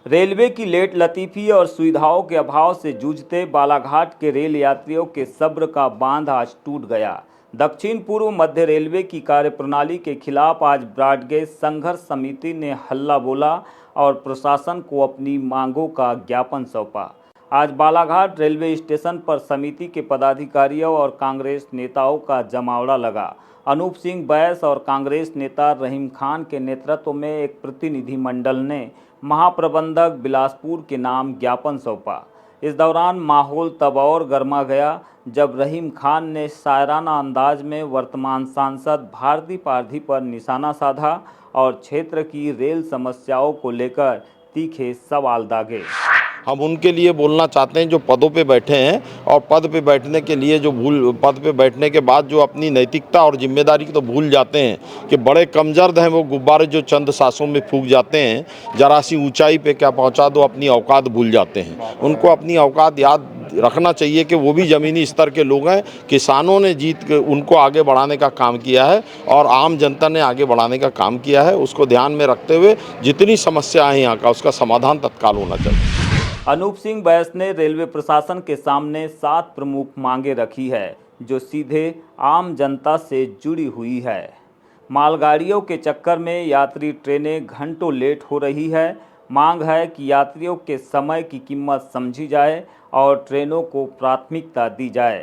Railway की late लतीफ़ी और सुविधाओं के अभाव से जूझते बालाघाट के रेल यात्रियों के सब्र का बांध आज टूट गया। दक्षिण पूर्व मध्य रेलवे की कार्यप्रणाली के खिलाफ आज ब्रॉडगेज संघर्ष समिति ने हल्ला बोला और प्रशासन को अपनी मांगों का ज्ञापन सौंपा। आज बालाघाट रेलवे स्टेशन पर समिति के पदाधिकारियों और कांग्रेस नेताओं का जमावड़ा लगा। अनूप सिंह बैस और कांग्रेस नेता रहीम खान के नेतृत्व में एक प्रतिनिधिमंडल ने महाप्रबंधक बिलासपुर के नाम ज्ञापन सौंपा। इस दौरान माहौल तब और गर्मा गया जब रहीम खान ने शायराना अंदाज में वर्तमान सांसद भारती पारधी पर निशाना साधा और क्षेत्र की रेल समस्याओं को लेकर तीखे सवाल दागे। हम उनके लिए बोलना चाहते हैं जो पदों पे बैठे हैं और पद पे बैठने के लिए पद पे बैठने के बाद जो अपनी नैतिकता और जिम्मेदारी को तो भूल जाते हैं कि बड़े कमजोर हैं वो गुब्बारे जो चंद सांसों में फूंक जाते हैं। जरा सी ऊंचाई पे क्या पहुंचा दो अपनी औकात भूल जाते हैं। उनको अपनी औकात याद रखना चाहिए कि वो भी ज़मीनी स्तर के लोग हैं। किसानों ने जीत के उनको आगे बढ़ाने का काम किया है और आम जनता ने आगे बढ़ाने का काम किया है। उसको ध्यान में रखते हुए जितनी समस्या है यहाँ का उसका समाधान तत्काल होना चाहिए। अनूप सिंह बैस ने रेलवे प्रशासन के सामने 7 प्रमुख मांगे रखी है जो सीधे आम जनता से जुड़ी हुई है। मालगाड़ियों के चक्कर में यात्री ट्रेनें घंटों लेट हो रही है। मांग है कि यात्रियों के समय की कीमत समझी जाए और ट्रेनों को प्राथमिकता दी जाए।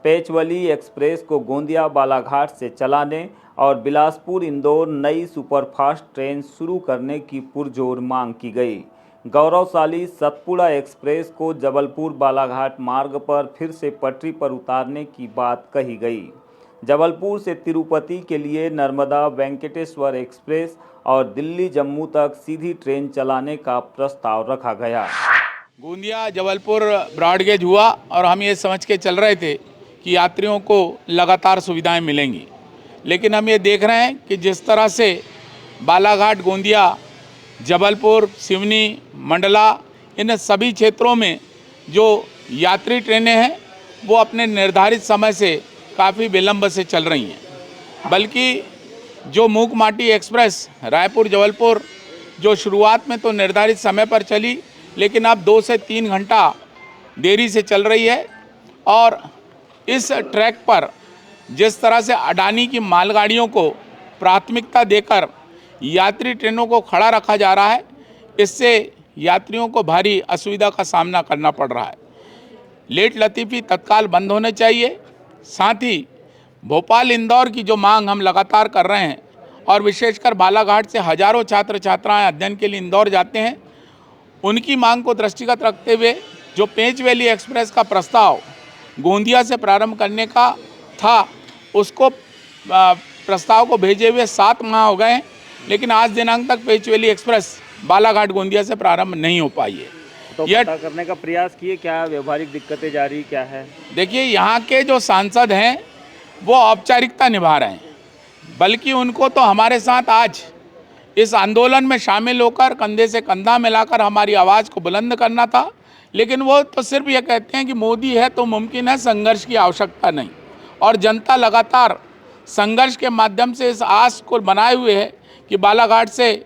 पेचवली एक्सप्रेस को गोंदिया बालाघाट से चलाने और बिलासपुर इंदौर नई सुपरफास्ट ट्रेन शुरू करने की पुरजोर मांग की गई। गौरवशाली सतपुड़ा एक्सप्रेस को जबलपुर बालाघाट मार्ग पर फिर से पटरी पर उतारने की बात कही गई। जबलपुर से तिरुपति के लिए नर्मदा वेंकटेश्वर एक्सप्रेस और दिल्ली जम्मू तक सीधी ट्रेन चलाने का प्रस्ताव रखा गया। गोंदिया जबलपुर ब्रॉडगेज हुआ और हम ये समझ के चल रहे थे कि यात्रियों को लगातार सुविधाएं मिलेंगी, लेकिन हम ये देख रहे हैं कि जिस तरह से बालाघाट, गोंदिया, जबलपुर, सिवनी, मंडला, इन सभी क्षेत्रों में जो यात्री ट्रेनें हैं वो अपने निर्धारित समय से काफ़ी विलंब से चल रही हैं। बल्कि जो मूकमाटी एक्सप्रेस रायपुर जबलपुर जो शुरुआत में तो निर्धारित समय पर चली, लेकिन अब 2 से 3 घंटा देरी से चल रही है। और इस ट्रैक पर जिस तरह से अडानी की मालगाड़ियों को प्राथमिकता देकर यात्री ट्रेनों को खड़ा रखा जा रहा है, इससे यात्रियों को भारी असुविधा का सामना करना पड़ रहा है। लेट लतीफ़ी तत्काल बंद होने चाहिए। साथ ही भोपाल इंदौर की जो मांग हम लगातार कर रहे हैं और विशेषकर बालाघाट से हजारों छात्र छात्राएं अध्ययन के लिए इंदौर जाते हैं, उनकी मांग को दृष्टिगत रखते हुए जो पेंचवैली एक्सप्रेस का प्रस्ताव गोंदिया से प्रारंभ करने का था, उसको प्रस्ताव को भेजे हुए 7 माह हो गए हैं, लेकिन आज दिनांक तक पेंचवैली एक्सप्रेस बालाघाट गोंदिया से प्रारंभ नहीं हो पाई है। तो पता करने का प्रयास किए, क्या व्यवहारिक दिक्कतें जारी क्या है? देखिए, यहाँ के जो सांसद हैं वो औपचारिकता निभा रहे हैं, बल्कि उनको तो हमारे साथ आज इस आंदोलन में शामिल होकर कंधे से कंधा मिलाकर हमारी आवाज़ को बुलंद करना था। लेकिन वो तो सिर्फ ये कहते हैं कि मोदी है तो मुमकिन है, संघर्ष की आवश्यकता नहीं। और जनता लगातार संघर्ष के माध्यम से इस आस को बनाए हुए है कि बालाघाट से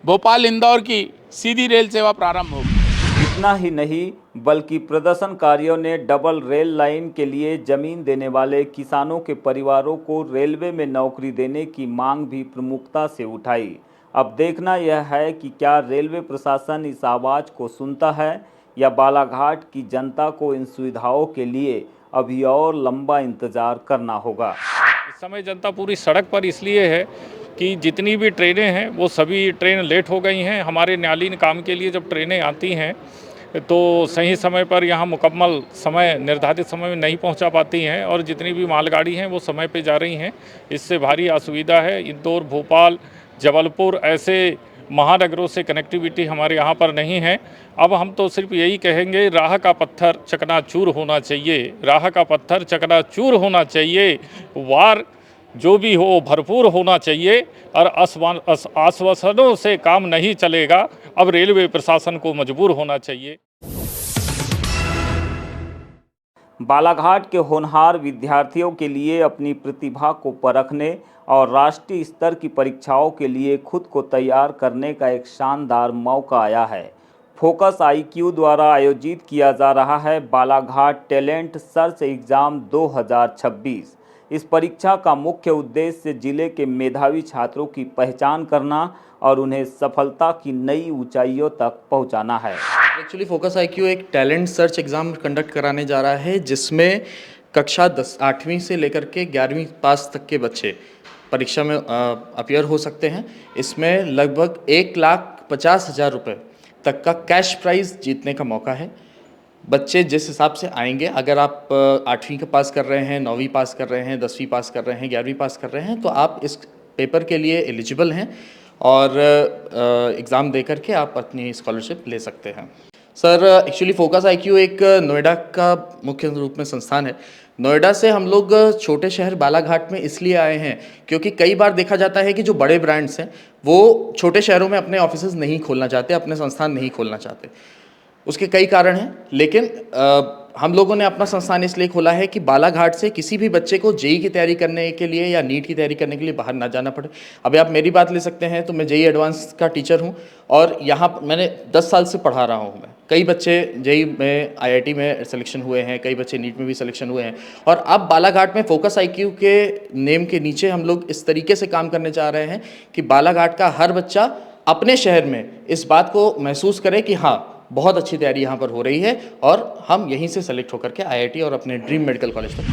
भोपाल इंदौर की सीधी रेल सेवा प्रारंभ होगी। इतना ही नहीं बल्कि प्रदर्शनकारियों ने डबल रेल लाइन के लिए जमीन देने वाले किसानों के परिवारों को रेलवे में नौकरी देने की मांग भी प्रमुखता से उठाई। अब देखना यह है कि क्या रेलवे प्रशासन इस आवाज़ को सुनता है या बालाघाट की जनता को इन सुविधाओं के लिए अभी और लंबा इंतजार करना होगा। इस समय जनता पूरी सड़क पर इसलिए है कि जितनी भी ट्रेनें हैं वो सभी ट्रेन लेट हो गई हैं। हमारे न्यायालयीन काम के लिए जब ट्रेनें आती हैं तो सही समय पर यहाँ मुकम्मल समय निर्धारित समय में नहीं पहुँचा पाती हैं और जितनी भी मालगाड़ी हैं वो समय पे जा रही हैं। इससे भारी असुविधा है। इंदौर, भोपाल, जबलपुर ऐसे महानगरों से कनेक्टिविटी हमारे यहाँ पर नहीं है। अब हम तो सिर्फ यही कहेंगे, राह का पत्थर चकनाचूर होना चाहिए, राह का पत्थर चकनाचूर होना चाहिए, वार जो भी हो भरपूर होना चाहिए और आश्वासनों से काम नहीं चलेगा। अब रेलवे प्रशासन को मजबूर होना चाहिए। बालाघाट के होनहार विद्यार्थियों के लिए अपनी प्रतिभा को परखने और राष्ट्रीय स्तर की परीक्षाओं के लिए खुद को तैयार करने का एक शानदार मौका आया है। फोकस आईक्यू द्वारा आयोजित किया जा रहा है बालाघाट टैलेंट सर्च एग्ज़ाम 2026। इस परीक्षा का मुख्य उद्देश्य जिले के मेधावी छात्रों की पहचान करना और उन्हें सफलता की नई ऊंचाइयों तक पहुंचाना है। एक्चुअली फोकस आईक्यू एक टैलेंट सर्च एग्ज़ाम कंडक्ट कराने जा रहा है, जिसमें कक्षा 8वीं से लेकर के 11वीं पास तक के बच्चे परीक्षा में अपीयर हो सकते हैं। इसमें लगभग 1,50,000 रुपये तक का कैश प्राइज़ जीतने का मौका है। बच्चे जिस हिसाब से आएंगे, अगर आप 8वीं का पास कर रहे हैं, 9वीं पास कर रहे हैं, 10वीं पास कर रहे हैं, 11वीं पास कर रहे हैं, तो आप इस पेपर के लिए एलिजिबल हैं और एग्ज़ाम दे करके आप अपनी स्कॉलरशिप ले सकते हैं। सर, एक्चुअली फोकस आईक्यू एक नोएडा का मुख्य रूप में संस्थान है। नोएडा से हम लोग छोटे शहर बालाघाट में इसलिए आए हैं क्योंकि कई बार देखा जाता है कि जो बड़े ब्रांड्स हैं वो छोटे शहरों में अपने ऑफिसेज नहीं खोलना चाहते, अपने संस्थान नहीं खोलना चाहते। उसके कई कारण हैं, लेकिन हम लोगों ने अपना संस्थान इसलिए खोला है कि बालाघाट से किसी भी बच्चे को जेई की तैयारी करने के लिए या नीट की तैयारी करने के लिए बाहर ना जाना पड़े। अभी आप मेरी बात ले सकते हैं तो मैं जेई एडवांस का टीचर हूं और यहाँ मैंने 10 साल से पढ़ा रहा हूं। मैं कई बच्चे जेई में, आईआईटी में सिलेक्शन हुए हैं, कई बच्चे नीट में भी सिलेक्शन हुए हैं और अब बालाघाट में फोकस आईक्यू के नेम के नीचे हम लोग इस तरीके से काम करने चाह रहे हैं कि बालाघाट का हर बच्चा अपने शहर में इस बात को महसूस करे कि हाँ, बहुत अच्छी तैयारी यहाँ पर हो रही है और हम यहीं से सेलेक्ट होकर के आईआईटी और अपने ड्रीम मेडिकल कॉलेज तक।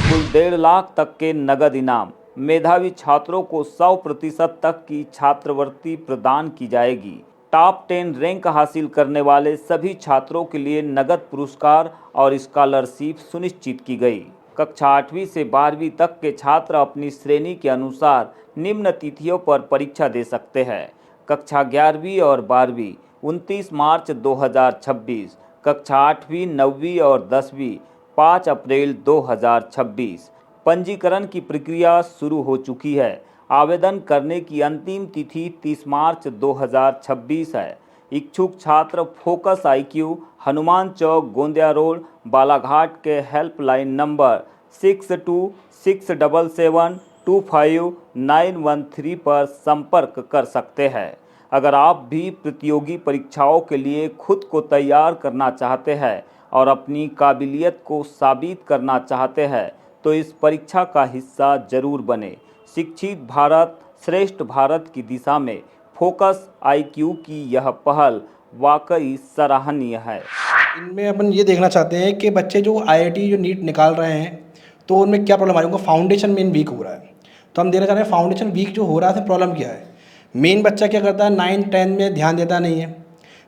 कुल 1.5 लाख तक के नगद इनाम, मेधावी छात्रों को 100% तक की छात्रवृत्ति प्रदान की जाएगी। टॉप 10 रैंक हासिल करने वाले सभी छात्रों के लिए नगद पुरस्कार और स्कॉलरशिप सुनिश्चित की गई। कक्षा 8वीं से 12वीं तक के छात्र अपनी श्रेणी के अनुसार निम्न तिथियों पर परीक्षा दे सकते हैं। कक्षा 11वीं और 12वीं 29 मार्च 2026, कक्षा 8वीं, 9वीं और 10वीं 5 अप्रैल 2026। पंजीकरण की प्रक्रिया शुरू हो चुकी है। आवेदन करने की अंतिम तिथि 30 मार्च 2026 है। इच्छुक छात्र फोकस आईक्यू, हनुमान चौक, गोंदिया रोड, बालाघाट के हेल्पलाइन नंबर 6267725913 पर संपर्क कर सकते हैं। अगर आप भी प्रतियोगी परीक्षाओं के लिए खुद को तैयार करना चाहते हैं और अपनी काबिलियत को साबित करना चाहते हैं तो इस परीक्षा का हिस्सा जरूर बने। शिक्षित भारत, श्रेष्ठ भारत की दिशा में फोकस आईक्यू की यह पहल वाकई सराहनीय है। इनमें अपन ये देखना चाहते हैं कि बच्चे जो आईआईटी जो नीट निकाल रहे हैं तो उनमें क्या प्रॉब्लम आ रही है, उनका फाउंडेशन मेन वीक हो रहा है। तो हम देखना चाह रहे हैं फाउंडेशन वीक जो हो रहा है, प्रॉब्लम क्या है। मेन बच्चा क्या करता है, 9, 10 में ध्यान देता नहीं है,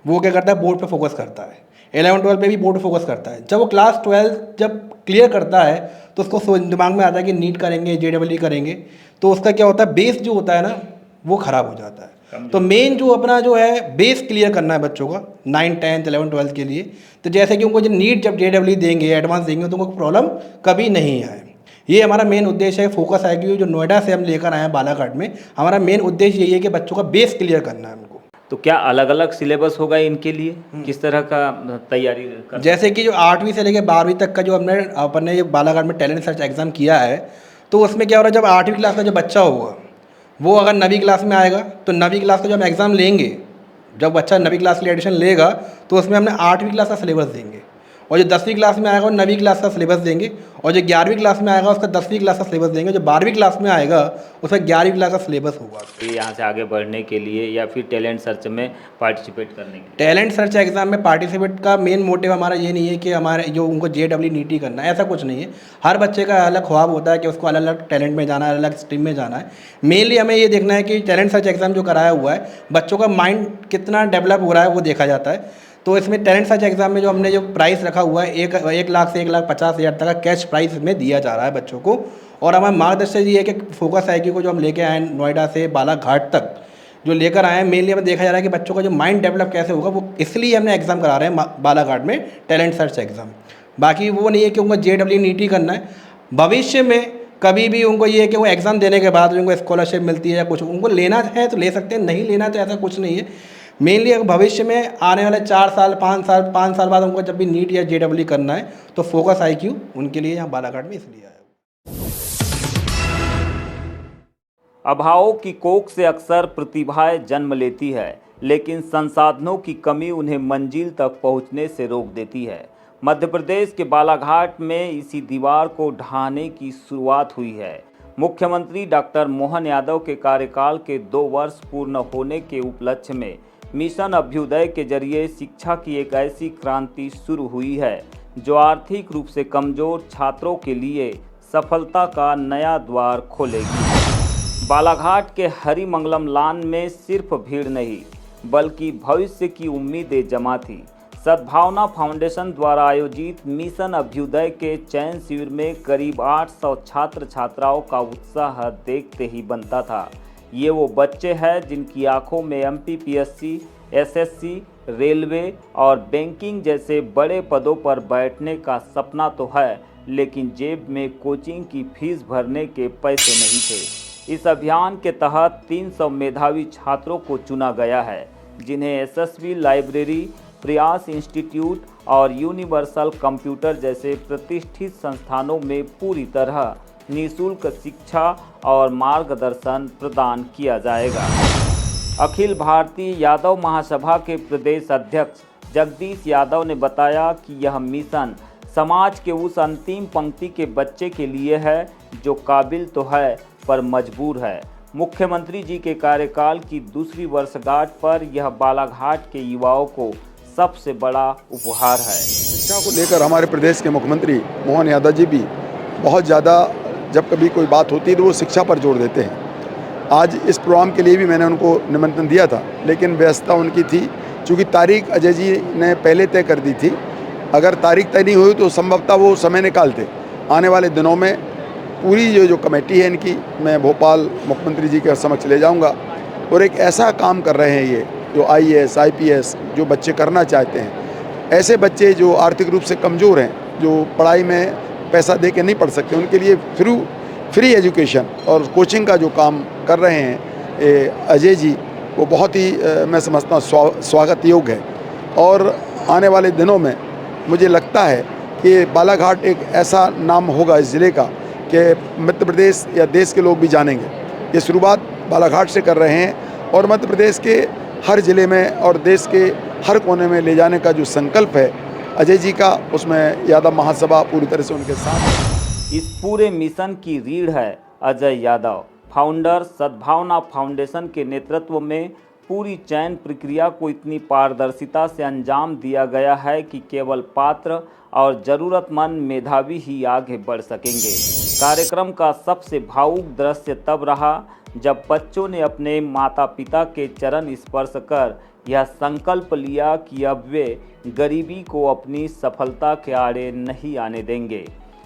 वो क्या करता है बोर्ड पे फोकस करता है। 11, 12 पे भी बोर्ड पे फोकस करता है। जब वो क्लास 12 जब क्लियर करता है तो उसको दिमाग में आता है कि नीट करेंगे, जेईई करेंगे, तो उसका क्या होता है, बेस जो होता है ना वो ख़राब हो जाता है। तो मेन जो अपना जो है बेस क्लियर करना है बच्चों का 9, 10, 11, 12 के लिए। तो जैसे कि उनको जब नीट जब जेईई देंगे, एडवांस देंगे, तो उनको प्रॉब्लम कभी नहीं आए। ये हमारा मेन उद्देश्य है। फोकस आईक्यू जो नोएडा से हम लेकर आए हैं बालाघाट में, हमारा मेन उद्देश्य यही है कि बच्चों का बेस क्लियर करना है उनको। तो क्या अलग अलग सिलेबस होगा इनके लिए, किस तरह का तैयारी कर? जैसे कि जो 8वीं से लेकर 12वीं तक का जो अपन ने बालाघाट में टैलेंट सर्च एग्ज़ाम किया है, तो उसमें क्या हो रहा है, जब 8वीं क्लास का जो बच्चा होगा वो अगर 9वीं क्लास में आएगा तो 9वीं क्लास का जो हम एग्ज़ाम लेंगे, जब बच्चा 9वीं क्लास के लिए एडमिशन लेगा तो उसमें हमने 8वीं क्लास का सिलेबस देंगे, और जो 10वीं क्लास में आएगा वो 9वीं क्लास का सिलेबस देंगे, और जो 11वीं क्लास में आएगा उसका 10वीं क्लास का सिलेबस देंगे, जो 12वीं क्लास में आएगा उसका 11वीं क्लास का सिलेबस होगा। यहाँ से आगे बढ़ने के लिए या फिर टैलेंट सर्च में पार्टिसिपेट करने के लिए? टैलेंट सर्च एग्ज़ाम में पार्टिसिपेट का मेन मोटिव हमारा ये नहीं है कि हमारे जो उनको जेईई नीट करना है, ऐसा कुछ नहीं है। हर बच्चे का अलग ख्वाब होता है कि उसको अलग अलग टैलेंट में जाना है, अलग स्ट्रीम में जाना है। मेनली हमें ये देखना है कि टैलेंट सर्च एग्ज़ाम जो कराया हुआ है, बच्चों का माइंड कितना डेवलप हो रहा है वो देखा जाता है। तो इसमें टैलेंट सर्च एग्ज़ाम में जो हमने जो प्राइस रखा हुआ है 1 लाख से 1,50,000 तक का कैश प्राइस में दिया जा रहा है बच्चों को। और हमारा मार्गदर्शन ये है कि फोकस आईक्यू को जो हम लेके आए हैं नोएडा से बालाघाट तक जो लेकर आए हैं, मेनली हमें देखा जा रहा है कि बच्चों का जो माइंड डेवलप कैसे होगा, वो इसलिए हमने एग्ज़ाम करा रहे हैं बालाघाट में टैलेंट सर्च एग्ज़ाम। बाकी वो नहीं है कि उनको जेईई नीट ही करना है। भविष्य में कभी भी उनको ये है कि वो एग्ज़ाम देने के बाद उनको स्कॉलरशिप मिलती है या कुछ, उनको लेना है तो ले सकते हैं, नहीं लेना तो ऐसा कुछ नहीं है। मेनली अगर भविष्य में आने वाले 4 साल 5 साल बाद उनको जब भी नीट या जेईई करना है तो फोकस आईक्यू उनके लिए यहाँ बालाघाट में इसलिए आया। अभावों की कोख से अक्सर प्रतिभाएं जन्म लेती है, लेकिन संसाधनों की कमी उन्हें मंजिल तक पहुंचने से रोक देती है। मध्य प्रदेश के बालाघाट में इसी दीवार को ढहाने की शुरुआत हुई है। मुख्यमंत्री डॉक्टर मोहन यादव के कार्यकाल के 2 वर्ष पूर्ण होने के उपलक्ष्य में मिशन अभ्युदय के जरिए शिक्षा की एक ऐसी क्रांति शुरू हुई है जो आर्थिक रूप से कमजोर छात्रों के लिए सफलता का नया द्वार खोलेगी। बालाघाट के हरिमंगलम लान में सिर्फ भीड़ नहीं बल्कि भविष्य की उम्मीदें जमा थी। सद्भावना फाउंडेशन द्वारा आयोजित मिशन अभ्युदय के चयन शिविर में करीब 800 छात्र छात्राओं का उत्साह देखते ही बनता था। ये वो बच्चे हैं जिनकी आंखों में MPPSC, SSC, रेलवे और बैंकिंग जैसे बड़े पदों पर बैठने का सपना तो है, लेकिन जेब में कोचिंग की फीस भरने के पैसे नहीं थे। इस अभियान के तहत 300 मेधावी छात्रों को चुना गया है, जिन्हें SSV लाइब्रेरी, प्रयास इंस्टीट्यूट और यूनिवर्सल कंप्यूटर जैसे प्रतिष्ठित संस्थानों में पूरी तरह निःशुल्क शिक्षा और मार्गदर्शन प्रदान किया जाएगा। अखिल भारतीय यादव महासभा के प्रदेश अध्यक्ष जगदीश यादव ने बताया कि यह मिशन समाज के उस अंतिम पंक्ति के बच्चे के लिए है जो काबिल तो है पर मजबूर है। मुख्यमंत्री जी के कार्यकाल की दूसरी वर्षगांठ पर यह बालाघाट के युवाओं को सबसे बड़ा उपहार है। शिक्षा को लेकर हमारे प्रदेश के मुख्यमंत्री मोहन यादव जी भी बहुत ज़्यादा, जब कभी कोई बात होती है तो वो शिक्षा पर जोर देते हैं। आज इस प्रोग्राम के लिए भी मैंने उनको निमंत्रण दिया था, लेकिन व्यस्तता उनकी थी। चूँकि तारीख अजय जी ने पहले तय कर दी थी, अगर तारीख तय नहीं हुई तो संभवतः वो समय निकालते। आने वाले दिनों में पूरी जो कमेटी है इनकी, मैं भोपाल मुख्यमंत्री जी के समक्ष ले जाऊंगा और एक ऐसा काम कर रहे हैं ये जो IAS, IPS जो बच्चे करना चाहते हैं। ऐसे बच्चे जो आर्थिक रूप से कमज़ोर हैं, जो पढ़ाई में पैसा दे के नहीं पढ़ सकते, उनके लिए फ्री एजुकेशन और कोचिंग का जो काम कर रहे हैं अजय जी, वो बहुत ही मैं समझता हूँ स्वागत योग्य है। और आने वाले दिनों में मुझे लगता है कि बालाघाट एक ऐसा नाम होगा इस ज़िले का कि मध्य प्रदेश या देश के लोग भी जानेंगे। ये शुरुआत बालाघाट से कर रहे हैं और मध्य प्रदेश के हर ज़िले में और देश के हर कोने में ले जाने का जो संकल्प है अजय जी का, उसमें यादव महासभा पूरी तरह से उनके साथ है। इस पूरे मिशन की रीढ़ है अजय यादव। फाउंडर सद्भावना फाउंडेशन के नेतृत्व में पूरी चयन प्रक्रिया को इतनी पारदर्शिता से अंजाम दिया गया है कि केवल पात्र और ज़रूरतमंद मेधावी ही आगे बढ़ सकेंगे। कार्यक्रम का सबसे भावुक दृश्य तब रहा जब बच्चों ने अपने माता पिता के चरण स्पर्श कर यह संकल्प लिया कि अब वे गरीबी को अपनी सफलता के आड़े नहीं आने देंगे।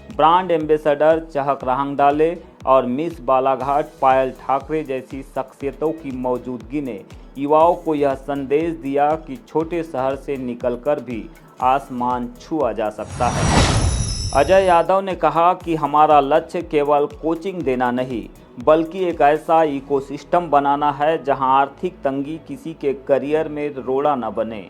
ब्रांड एम्बेसडर चहक राहंगडाले और मिस बालाघाट पायल ठाकरे जैसी शख्सियतों की मौजूदगी ने युवाओं को यह संदेश दिया कि छोटे शहर से निकलकर भी आसमान छुआ जा सकता है। अजय यादव ने कहा कि हमारा लक्ष्य केवल कोचिंग देना नहीं बल्कि एक ऐसा इकोसिस्टम बनाना है जहां आर्थिक तंगी किसी के करियर में रोड़ा न बने।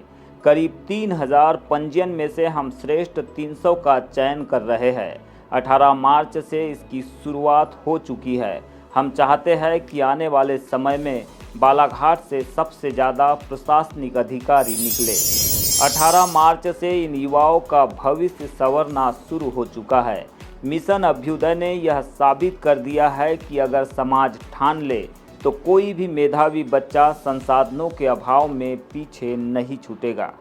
करीब 3000 पंजीयन में से हम श्रेष्ठ 300 का चयन कर रहे हैं। 18 मार्च से इसकी शुरुआत हो चुकी है। हम चाहते हैं कि आने वाले समय में बालाघाट से सबसे ज़्यादा प्रशासनिक अधिकारी निकले। 18 मार्च से इन युवाओं का भविष्य संवरना शुरू हो चुका है। मिशन अभ्युदय ने यह साबित कर दिया है कि अगर समाज ठान ले तो कोई भी मेधावी बच्चा संसाधनों के अभाव में पीछे नहीं छूटेगा।